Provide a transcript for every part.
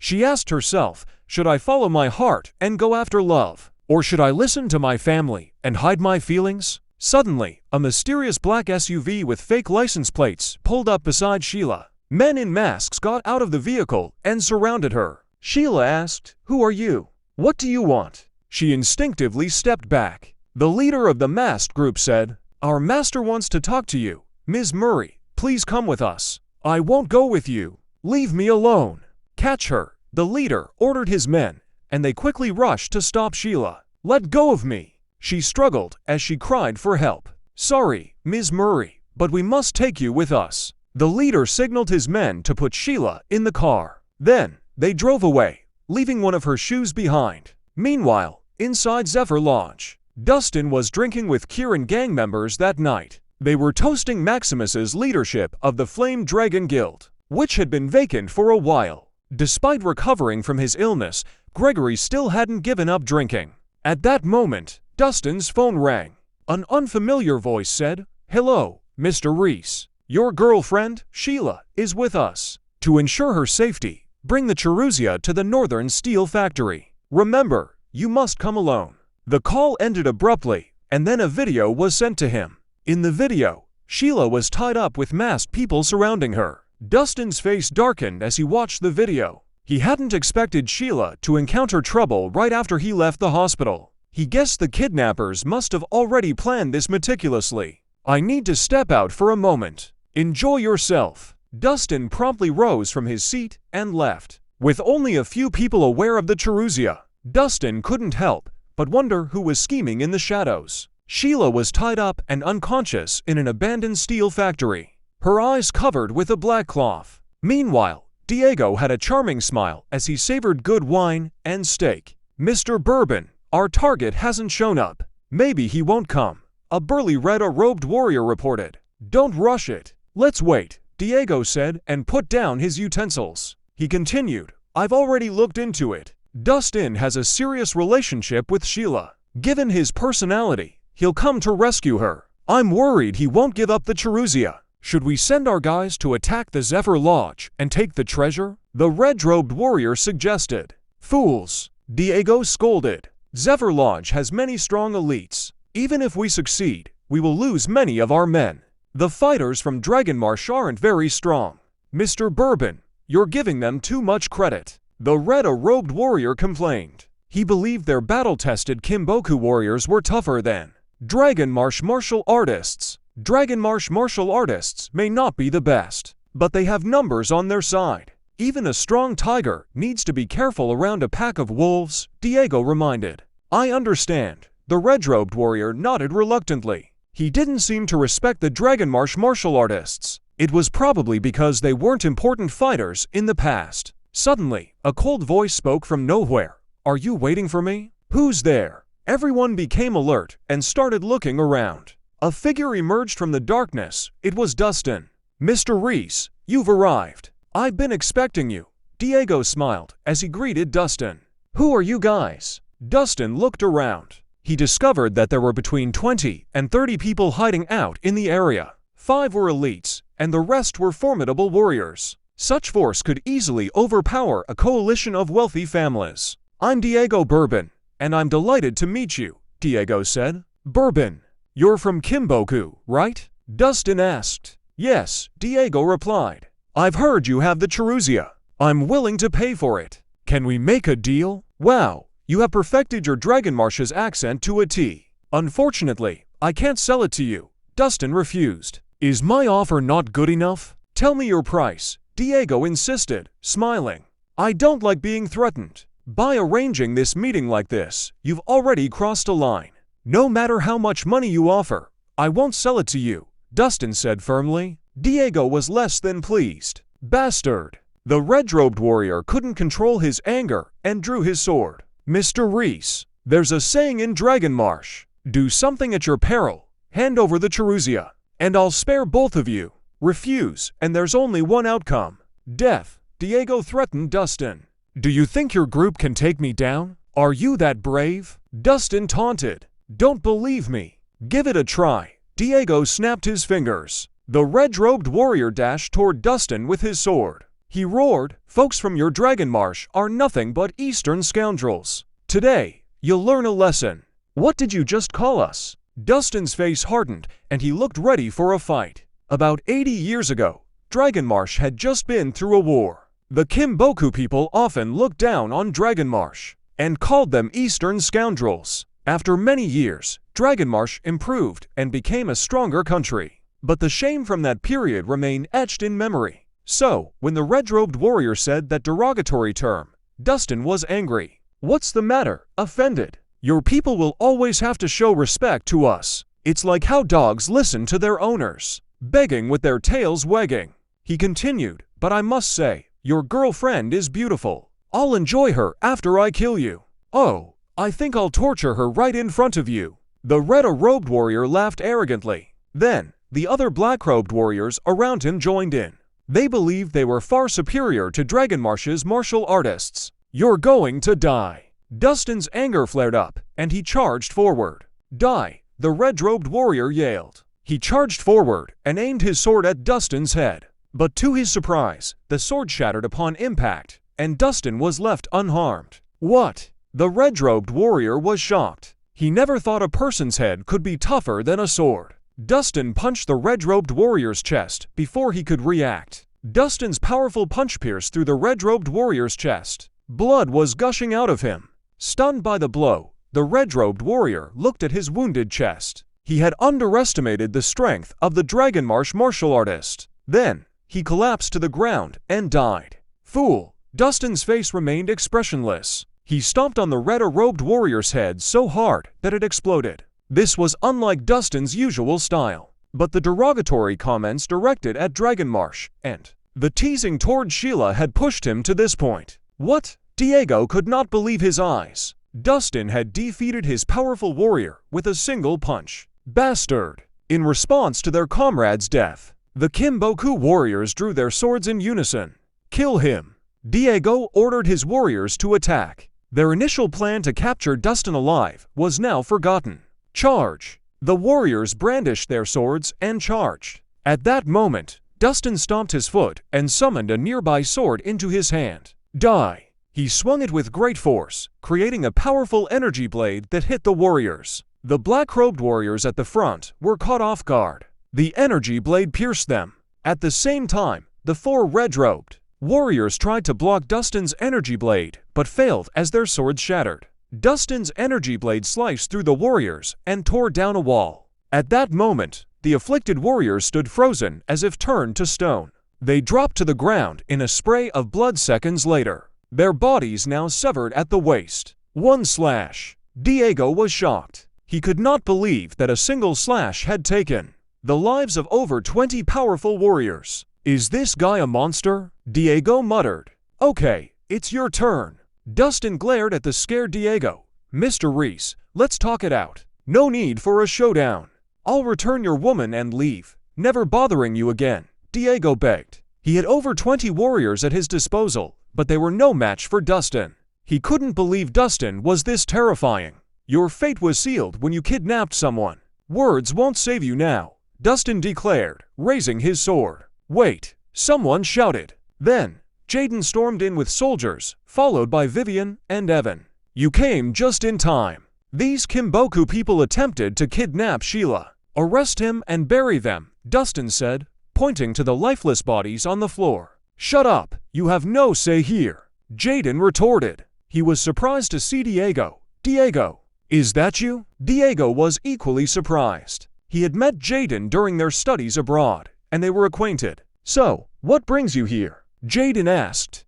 She asked herself, should I follow my heart and go after love? Or should I listen to my family and hide my feelings? Suddenly, a mysterious black SUV with fake license plates pulled up beside Sheila. Men in masks got out of the vehicle and surrounded her. Sheila asked, "Who are you? What do you want?" She instinctively stepped back. The leader of the masked group said, "Our master wants to talk to you. Ms. Murray, please come with us." "I won't go with you. Leave me alone." "Catch her," the leader ordered his men, and they quickly rushed to stop Sheila. "Let go of me." She struggled as she cried for help. "Sorry, Ms. Murray, but we must take you with us." The leader signaled his men to put Sheila in the car. Then, they drove away, leaving one of her shoes behind. Meanwhile, inside Zephyr Lodge, Dustin was drinking with Kieran gang members that night. They were toasting Maximus's leadership of the Flame Dragon Guild, which had been vacant for a while. Despite recovering from his illness, Gregory still hadn't given up drinking. At that moment, Dustin's phone rang. An unfamiliar voice said, "Hello, Mr. Reese. Your girlfriend, Sheila, is with us. To ensure her safety, bring the Cherusia to the Northern Steel Factory. Remember, you must come alone." The call ended abruptly, and then a video was sent to him. In the video, Sheila was tied up with masked people surrounding her. Dustin's face darkened as he watched the video. He hadn't expected Sheila to encounter trouble right after he left the hospital. He guessed the kidnappers must have already planned this meticulously. "I need to step out for a moment. Enjoy yourself." Dustin promptly rose from his seat and left. With only a few people aware of the Cherusia, Dustin couldn't help but wonder who was scheming in the shadows. Sheila was tied up and unconscious in an abandoned steel factory, her eyes covered with a black cloth. Meanwhile, Diego had a charming smile as he savored good wine and steak. "Mr. Bourbon, our target hasn't shown up. Maybe he won't come," a burly red-robed warrior reported. "Don't rush it. Let's wait," Diego said and put down his utensils. He continued, "I've already looked into it. Dustin has a serious relationship with Sheila. Given his personality, he'll come to rescue her. I'm worried he won't give up the Cherusia. Should we send our guys to attack the Zephyr Lodge and take the treasure?" the red-robed warrior suggested. "Fools," Diego scolded. "Zephyr Lodge has many strong elites. Even if we succeed, we will lose many of our men. The fighters from Dragonmarsh aren't very strong. Mr. Bourbon, you're giving them too much credit," the red-robed warrior complained. He believed their battle-tested Kimboku warriors were tougher than Dragonmarsh martial artists. Dragonmarsh martial artists may not be the best, but they have numbers on their side. Even a strong tiger needs to be careful around a pack of wolves, Diego reminded. "I understand," the red-robed warrior nodded reluctantly. He didn't seem to respect the Dragonmarsh martial artists. It was probably because they weren't important fighters in the past. Suddenly, a cold voice spoke from nowhere. "Are you waiting for me? Who's there?" Everyone became alert and started looking around. A figure emerged from the darkness. It was Dustin. "Mr. Reese, you've arrived. I've been expecting you." Diego smiled as he greeted Dustin. "Who are you guys?" Dustin looked around. He discovered that there were between 20 and 30 people hiding out in the area. 5 were elites, and the rest were formidable warriors. Such force could easily overpower a coalition of wealthy families. "I'm Diego Bourbon, and I'm delighted to meet you," Diego said. "Bourbon, you're from Kimboku, right?" Dustin asked. "Yes," Diego replied. "I've heard you have the Cherusia. I'm willing to pay for it. Can we make a deal?" "Wow, you have perfected your Dragonmarsh's accent to a T. Unfortunately, I can't sell it to you," Dustin refused. "Is my offer not good enough? Tell me your price," Diego insisted, smiling. "I don't like being threatened. By arranging this meeting like this, you've already crossed a line. No matter how much money you offer, I won't sell it to you," Dustin said firmly. Diego was less than pleased. "Bastard!" The red-robed warrior couldn't control his anger and drew his sword. "Mr. Reese, there's a saying in Dragonmarsh, do something at your peril, hand over the Cherusia, and I'll spare both of you. Refuse, and there's only one outcome. Death," Diego threatened Dustin. "Do you think your group can take me down? Are you that brave?" Dustin taunted. "Don't believe me. Give it a try." Diego snapped his fingers. The red-robed warrior dashed toward Dustin with his sword. He roared, "Folks from your Dragon Marsh are nothing but Eastern scoundrels. Today, you'll learn a lesson." "What did you just call us?" Dustin's face hardened, and he looked ready for a fight. About 80 years ago, Dragon Marsh had just been through a war. The Kimboku people often looked down on Dragon Marsh and called them Eastern scoundrels. After many years, Dragon Marsh improved and became a stronger country. But the shame from that period remained etched in memory. So, when the red-robed warrior said that derogatory term, Dustin was angry. "What's the matter? Offended? Your people will always have to show respect to us. It's like how dogs listen to their owners, begging with their tails wagging." He continued, "But I must say, your girlfriend is beautiful. I'll enjoy her after I kill you. Oh, I think I'll torture her right in front of you." The red-robed warrior laughed arrogantly. Then, the other black-robed warriors around him joined in. They believed they were far superior to Dragon Marsh's martial artists. "You're going to die." Dustin's anger flared up, and he charged forward. "Die!" the red-robed warrior yelled. He charged forward and aimed his sword at Dustin's head. But to his surprise, the sword shattered upon impact, and Dustin was left unharmed. "What?" The red-robed warrior was shocked. He never thought a person's head could be tougher than a sword. Dustin punched the red-robed warrior's chest before he could react. Dustin's powerful punch pierced through the red-robed warrior's chest. Blood was gushing out of him. Stunned by the blow, the red-robed warrior looked at his wounded chest. He had underestimated the strength of the Dragon Marsh martial artist. Then, he collapsed to the ground and died. "Fool!" Dustin's face remained expressionless. He stomped on the red-robed warrior's head so hard that it exploded. This was unlike Dustin's usual style. But the derogatory comments directed at Dragon Marsh and the teasing toward Sheila had pushed him to this point. What? Diego could not believe his eyes. Dustin had defeated his powerful warrior with a single punch. Bastard! In response to their comrade's death, the Kimboku warriors drew their swords in unison. "Kill him!" Diego ordered his warriors to attack. Their initial plan to capture Dustin alive was now forgotten. "Charge!" The warriors brandished their swords and charged. At that moment, Dustin stomped his foot and summoned a nearby sword into his hand. "Die!" He swung it with great force, creating a powerful energy blade that hit the warriors. The black-robed warriors at the front were caught off guard. The energy blade pierced them. At the same time, the four red-robed warriors tried to block Dustin's energy blade, but failed as their swords shattered. Dustin's energy blade sliced through the warriors and tore down a wall. At that moment, the afflicted warriors stood frozen as if turned to stone. They dropped to the ground in a spray of blood seconds later, their bodies now severed at the waist. One slash. Diego was shocked. He could not believe that a single slash had taken the lives of over 20 powerful warriors. "Is this guy a monster?" Diego muttered. "Okay, it's your turn." Dustin glared at the scared Diego. "Mr. Reese, let's talk it out. No need for a showdown. I'll return your woman and leave, never bothering you again," Diego begged. He had over 20 warriors at his disposal, but they were no match for Dustin. He couldn't believe Dustin was this terrifying. "Your fate was sealed when you kidnapped someone. Words won't save you now," Dustin declared, raising his sword. "Wait!" someone shouted. Then, Jaden stormed in with soldiers, followed by Vivian and Evan. "You came just in time. These Kimboku people attempted to kidnap Sheila. Arrest him and bury them," Dustin said, pointing to the lifeless bodies on the floor. "Shut up, you have no say here," Jaden retorted. He was surprised to see Diego. "Diego, is that you?" Diego was equally surprised. He had met Jaden during their studies abroad, and they were acquainted. "So, what brings you here?" Jaden asked.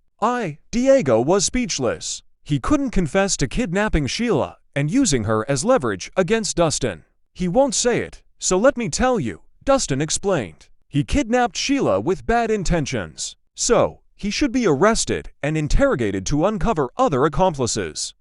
Diego was speechless. He couldn't confess to kidnapping Sheila and using her as leverage against Dustin. "He won't say it, so let me tell you," Dustin explained. "He kidnapped Sheila with bad intentions. So, he should be arrested and interrogated to uncover other accomplices."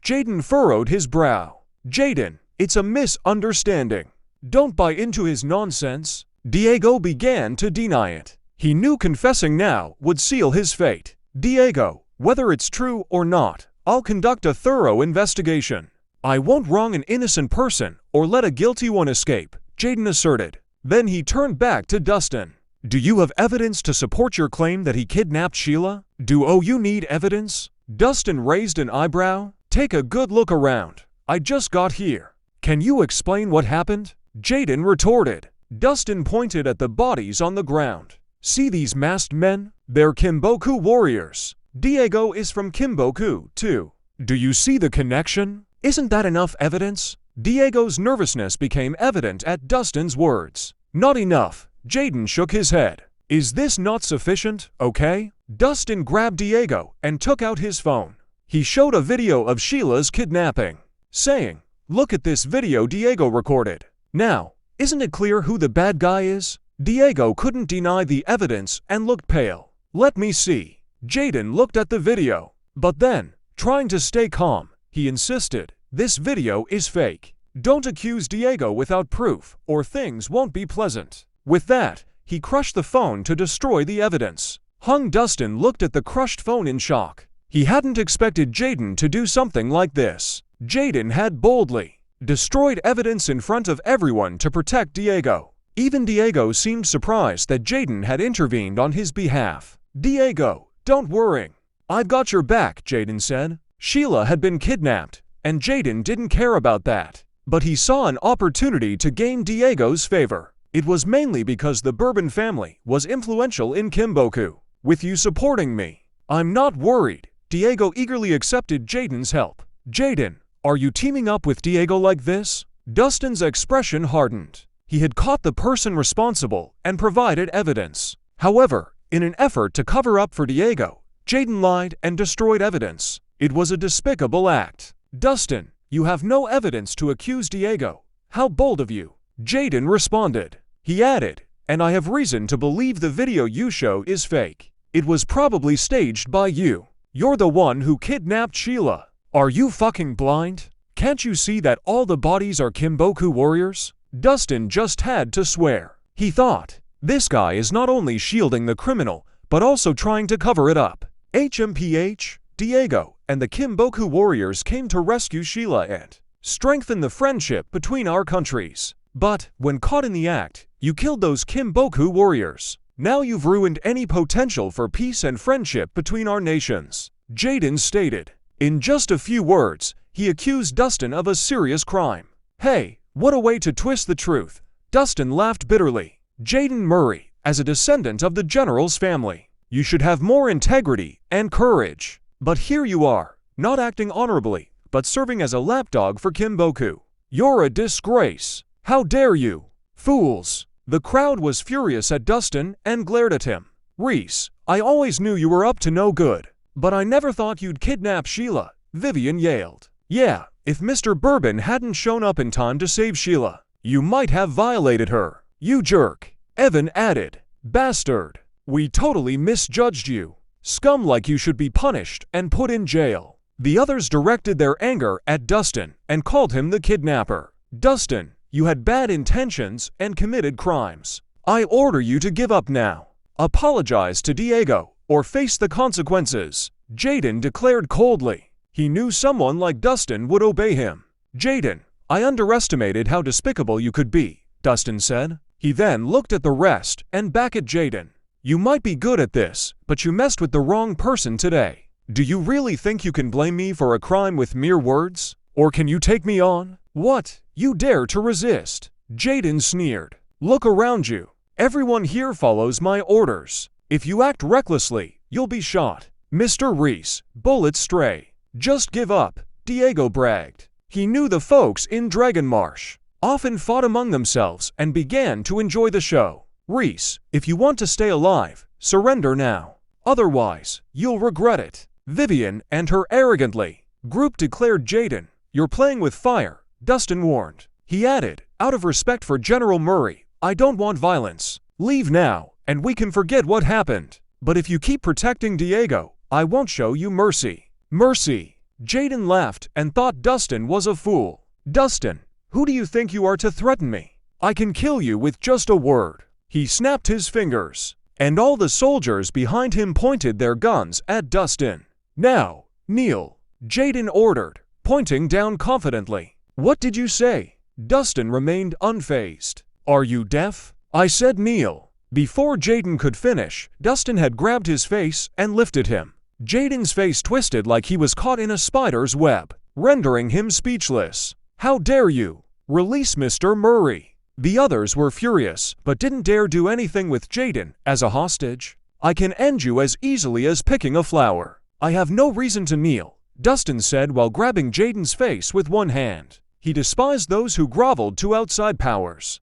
Jaden furrowed his brow. "Jaden, it's a misunderstanding. Don't buy into his nonsense." Diego began to deny it. He knew confessing now would seal his fate. "Diego, whether it's true or not, I'll conduct a thorough investigation. I won't wrong an innocent person or let a guilty one escape," Jaden asserted. Then he turned back to Dustin. Do you have evidence to support your claim that he kidnapped Sheila? Do you need evidence? Dustin raised an eyebrow. Take a good look around. I just got here. Can you explain what happened? Jaden retorted. Dustin pointed at the bodies on the ground. See these masked men? They're Kimboku warriors. Diego is from Kimboku, too. Do you see the connection? Isn't that enough evidence? Diego's nervousness became evident at Dustin's words. Not enough. Jaden shook his head. Is this not sufficient, okay? Dustin grabbed Diego and took out his phone. He showed a video of Sheila's kidnapping, saying, "Look at this video Diego recorded. Now, isn't it clear who the bad guy is?" Diego couldn't deny the evidence and looked pale. Let me see. Jaden looked at the video, but then, trying to stay calm, he insisted, "This video is fake. Don't accuse Diego without proof, or things won't be pleasant." With that, he crushed the phone to destroy the evidence. Dustin looked at the crushed phone in shock. He hadn't expected Jaden to do something like this. Jaden had boldly destroyed evidence in front of everyone to protect Diego. Even Diego seemed surprised that Jaden had intervened on his behalf. "Diego, don't worry. I've got your back," Jaden said. Sheila had been kidnapped, and Jaden didn't care about that. But he saw an opportunity to gain Diego's favor. It was mainly because the Bourbon family was influential in Kimboku. "With you supporting me, I'm not worried." Diego eagerly accepted Jaden's help. "Jaden, are you teaming up with Diego like this?" Dustin's expression hardened. He had caught the person responsible and provided evidence. However, in an effort to cover up for Diego, Jaden lied and destroyed evidence. It was a despicable act. "Dustin, you have no evidence to accuse Diego. How bold of you." Jaden responded. He added, "And I have reason to believe the video you show is fake. It was probably staged by you. You're the one who kidnapped Sheila. Are you fucking blind? Can't you see that all the bodies are Kimboku warriors?" Dustin just had to swear. He thought, this guy is not only shielding the criminal, but also trying to cover it up. HMPH, Diego, and the Kimboku warriors came to rescue Sheila and strengthen the friendship between our countries. But, when caught in the act, you killed those Kimboku warriors. Now you've ruined any potential for peace and friendship between our nations. Jaden stated. In just a few words, he accused Dustin of a serious crime. Hey, what a way to twist the truth. Dustin laughed bitterly. Jaden Murray, as a descendant of the general's family, you should have more integrity and courage. But here you are, not acting honorably, but serving as a lapdog for Kimboku. You're a disgrace. How dare you? Fools. The crowd was furious at Dustin and glared at him. Reese, I always knew you were up to no good. But I never thought you'd kidnap Sheila, Vivian yelled. Yeah, if Mr. Bourbon hadn't shown up in time to save Sheila, you might have violated her. You jerk. Evan added. Bastard. We totally misjudged you. Scum like you should be punished and put in jail. The others directed their anger at Dustin and called him the kidnapper. Dustin, you had bad intentions and committed crimes. I order you to give up now. Apologize to Diego, or face the consequences. Jaden declared coldly. He knew someone like Dustin would obey him. Jaden, I underestimated how despicable you could be, Dustin said. He then looked at the rest and back at Jaden. You might be good at this, but you messed with the wrong person today. Do you really think you can blame me for a crime with mere words? Or can you take me on? What? You dare to resist? Jaden sneered. Look around you. Everyone here follows my orders. If you act recklessly, you'll be shot. Mr. Reese, bullets stray. Just give up, Diego bragged. He knew the folks in Dragon Marsh often fought among themselves and began to enjoy the show. Reese, if you want to stay alive, surrender now. Otherwise, you'll regret it. Vivian and her arrogantly group declared Jaden. You're playing with fire, Dustin warned. He added, out of respect for General Murray, I don't want violence. Leave now, and we can forget what happened. But if you keep protecting Diego, I won't show you mercy. Mercy. Jaden laughed and thought Dustin was a fool. Dustin, who do you think you are to threaten me? I can kill you with just a word. He snapped his fingers, and all the soldiers behind him pointed their guns at Dustin. Now, kneel, Jaden ordered, pointing down confidently. What did you say? Dustin remained unfazed. Are you deaf? I said kneel. Before Jaden could finish, Dustin had grabbed his face and lifted him. Jaden's face twisted like he was caught in a spider's web, rendering him speechless. "How dare you? Release Mr. Murray!" The others were furious, but didn't dare do anything with Jaden as a hostage. "I can end you as easily as picking a flower. I have no reason to kneel," Dustin said while grabbing Jaden's face with one hand. He despised those who groveled to outside powers.